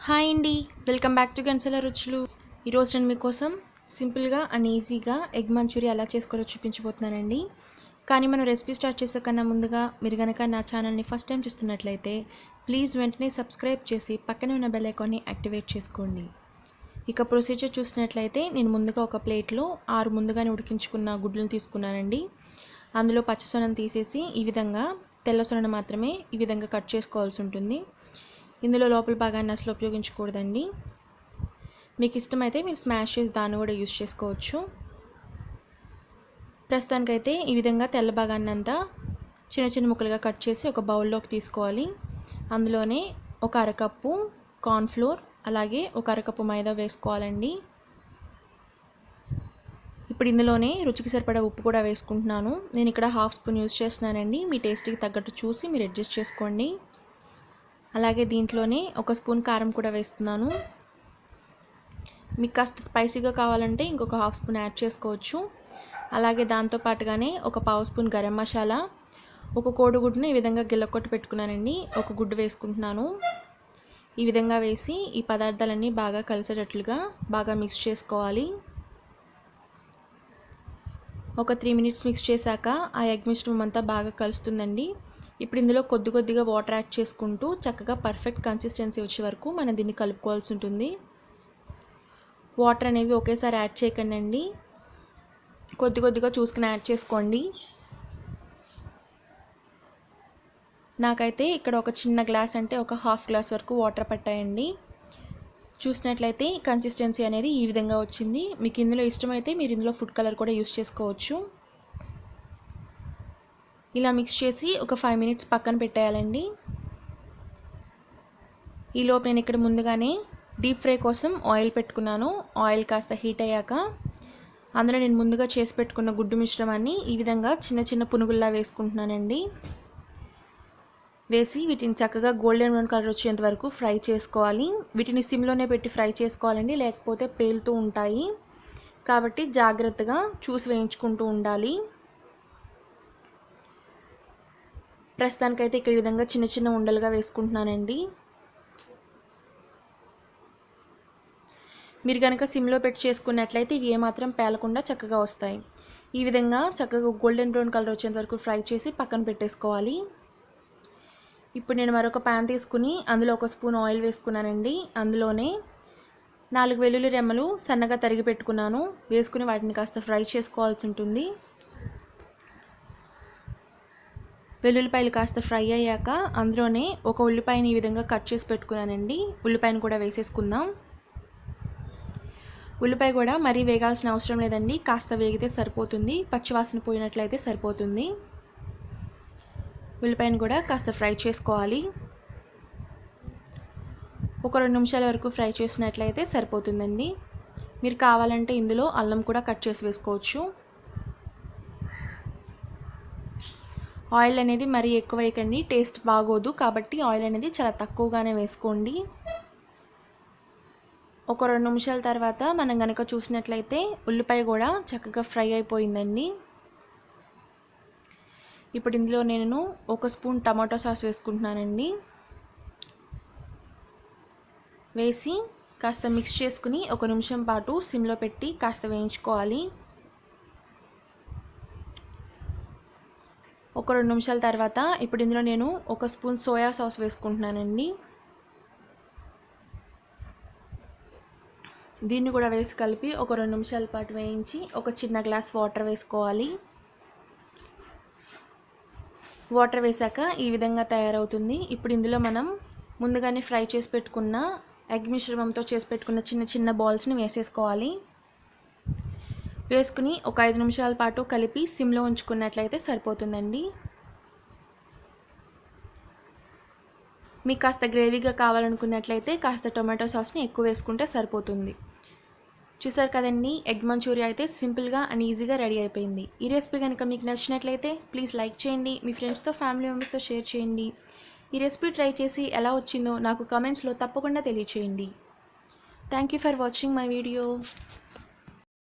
Hi అండి, welcome back to గన్సల రుచులు. ఈరోజు నేను మీకోసం సింపుల్గా అండ్ ఈజీగా ఎగ్ మంచూరియా ఎలా చేసుకోవాలో చూపించబోతున్నానండి. కానీ మనం రెసిపీ స్టార్ట్ చేసే కన్నా ముందుగా మీరు కనుక నా ఛానల్ని ఫస్ట్ టైం చూస్తున్నట్లయితే ప్లీజ్ వెంటనే సబ్స్క్రైబ్ చేసి పక్కనే ఉన్న బెల్ ఐకాన్ని యాక్టివేట్ చేసుకోండి. ఇక ప్రొసీజర్ చూసినట్లయితే నేను ముందుగా ఒక ప్లేట్లో 6 ముందుగానే ఉడికించుకున్న గుడ్లను తీసుకున్నానండి. అందులో పచ్చసొనను తీసేసి ఈ విధంగా తెల్ల సొనను మాత్రమే ఈ విధంగా కట్ చేసుకోవాల్సి ఉంటుంది. ఇందులో లోపల భాగాన్ని అసలు ఉపయోగించకూడదండి. మీకు ఇష్టమైతే మీరు స్మాష్ చేసి దాన్ని కూడా యూజ్ చేసుకోవచ్చు. ప్రస్తుతానికైతే ఈ విధంగా తెల్ల భాగాన్ని అంతా చిన్న చిన్న ముక్కలుగా కట్ చేసి ఒక బౌల్లోకి తీసుకోవాలి. అందులోనే ఒక అరకప్పు కార్న్ఫ్లోర్ అలాగే ఒక అరకప్పు మైదా వేసుకోవాలండి. ఇప్పుడు ఇందులోనే రుచికి సరిపడా ఉప్పు కూడా వేసుకుంటున్నాను. నేను ఇక్కడ 1/2 స్పూన్ యూజ్ చేస్తున్నానండి. మీ టేస్ట్కి తగ్గట్టు చూసి మీరు అడ్జస్ట్ చేసుకోండి. అలాగే దీంట్లోనే 1 స్పూన్ కారం కూడా వేస్తున్నాను. మీకు కాస్త స్పైసీగా కావాలంటే ఇంకొక 1/2 స్పూన్ యాడ్ చేసుకోవచ్చు. అలాగే దాంతోపాటుగానే ఒక 1/2 స్పూన్ గరం మసాలా, ఒక కోడిగుడ్డును ఈ విధంగా గిల్లకొట్టి పెట్టుకున్నానండి. ఒక గుడ్డు వేసుకుంటున్నాను. ఈ విధంగా వేసి ఈ పదార్థాలన్నీ బాగా కలిసేటట్లుగా బాగా మిక్స్ చేసుకోవాలి. ఒక 3 మినిట్స్ మిక్స్ చేశాక ఆ ఎగ్ మిశ్రమం అంతా బాగా కలుస్తుందండి. ఇప్పుడు ఇందులో కొద్దిగా వాటర్ యాడ్ చేసుకుంటూ చక్కగా పర్ఫెక్ట్ కన్సిస్టెన్సీ వచ్చే వరకు మనం దీన్ని కలుపుకోవాల్సి ఉంటుంది. వాటర్ అనేవి ఒకేసారి యాడ్ చేయకండి, కొద్దిగా చూసుకుని యాడ్ చేసుకోండి. నాకైతే ఇక్కడ ఒక చిన్న గ్లాస్ అంటే ఒక 1/2 గ్లాస్ వరకు వాటర్ పట్టాయండి. చూసినట్లయితే కన్సిస్టెన్సీ అనేది ఈ విధంగా వచ్చింది. మీకు ఇందులో ఇష్టమైతే మీరు ఇందులో ఫుడ్ కలర్ కూడా యూజ్ చేసుకోవచ్చు. ఇలా మిక్స్ చేసి ఒక 5 మినిట్స్ పక్కన పెట్టేయాలండి. ఈలోపు నేను ఇక్కడ ముందుగానే డీప్ ఫ్రై కోసం ఆయిల్ పెట్టుకున్నాను. ఆయిల్ కాస్త హీట్ అయ్యాక అందులో నేను ముందుగా చేసి పెట్టుకున్న గుడ్డు మిశ్రమాన్ని ఈ విధంగా చిన్న చిన్న పునుగుల్లా వేసుకుంటున్నానండి. వేసి వీటిని చక్కగా గోల్డెన్ బ్రౌన్ కలర్ వచ్చేంత వరకు ఫ్రై చేసుకోవాలి. వీటిని సిమ్లోనే పెట్టి ఫ్రై చేసుకోవాలండి, లేకపోతే పేలుతూ ఉంటాయి. కాబట్టి జాగ్రత్తగా చూసి వేయించుకుంటూ ఉండాలి. ప్రస్తుతానికైతే ఇక్కడ ఈ విధంగా చిన్న చిన్న ఉండలుగా వేసుకుంటున్నానండి. మీరు కనుక సిమ్లో పెట్టి చేసుకున్నట్లయితే ఇవి ఏమాత్రం పేలకుండా చక్కగా వస్తాయి. ఈ విధంగా చక్కగా గోల్డెన్ బ్రౌన్ కలర్ వచ్చేంత వరకు ఫ్రై చేసి పక్కన పెట్టేసుకోవాలి. ఇప్పుడు నేను మరొక ప్యాన్ తీసుకుని అందులో 1 స్పూన్ ఆయిల్ వేసుకున్నానండి. అందులోనే 4 వెల్లుల్లి రెమ్మలు సన్నగా తరిగి పెట్టుకున్నాను. వేసుకుని వాటిని కాస్త ఫ్రై చేసుకోవాల్సి ఉంటుంది. వెల్లుల్లిపాయలు కాస్త ఫ్రై అయ్యాక అందులోనే ఒక ఉల్లిపాయని ఈ విధంగా కట్ చేసి పెట్టుకున్నానండి. ఉల్లిపాయను కూడా వేసేసుకుందాం. ఉల్లిపాయ కూడా మరీ వేగాల్సిన అవసరం లేదండి, కాస్త వేగితే సరిపోతుంది. పచ్చివాసన పోయినట్లయితే సరిపోతుంది. ఉల్లిపాయను కూడా కాస్త ఫ్రై చేసుకోవాలి. ఒక 2 నిమిషాల వరకు ఫ్రై చేసినట్లయితే సరిపోతుందండి. మీరు కావాలంటే ఇందులో అల్లం కూడా కట్ చేసి వేసుకోవచ్చు. ఆయిల్ అనేది మరీ ఎక్కువ వేయకండి, టేస్ట్ బాగోదు. కాబట్టి ఆయిల్ అనేది చాలా తక్కువగానే వేసుకోండి. ఒక 2 నిమిషాల తర్వాత మనం కనుక చూసినట్లయితే ఉల్లిపాయ కూడా చక్కగా ఫ్రై అయిపోయిందండి. ఇప్పుడు ఇందులో నేను 1 స్పూన్ టమాటో సాస్ వేసుకుంటున్నానండి. వేసి కాస్త మిక్స్ చేసుకుని 1 నిమిషం పాటు సిమ్లో పెట్టి కాస్త వేయించుకోవాలి. ఒక 2 నిమిషాల తర్వాత ఇప్పుడు ఇందులో నేను 1 స్పూన్ సోయా సాస్ వేసుకుంటున్నానండి. దీన్ని కూడా వేసి కలిపి ఒక 2 నిమిషాల పాటు వేయించి ఒక చిన్న గ్లాస్ వాటర్ వేసుకోవాలి. వాటర్ వేసాక ఈ విధంగా తయారవుతుంది. ఇప్పుడు ఇందులో మనం ముందుగానే ఫ్రై చేసి పెట్టుకున్న ఎగ్ మిశ్రమంతో చేసి పెట్టుకున్న చిన్న చిన్న బాల్స్ని వేసేసుకోవాలి. వేసుకుని ఒక 5 నిమిషాల పాటు కలిపి సిమ్లో ఉంచుకున్నట్లయితే సరిపోతుందండి. మీకు కాస్త గ్రేవీగా కావాలనుకున్నట్లయితే కాస్త టొమాటో సాస్ని ఎక్కువ వేసుకుంటే సరిపోతుంది. చూసారు కదండి, ఎగ్ మంచూరియా అయితే సింపుల్గా అండ్ ఈజీగా రెడీ అయిపోయింది. ఈ రెసిపీ కనుక మీకు నచ్చినట్లయితే ప్లీజ్ లైక్ చేయండి, మీ ఫ్రెండ్స్తో ఫ్యామిలీ మెంబర్స్తో షేర్ చేయండి. ఈ రెసిపీ ట్రై చేసి ఎలా వచ్చిందో నాకు కామెంట్స్లో తప్పకుండా తెలియచేయండి. Thank you for watching my video.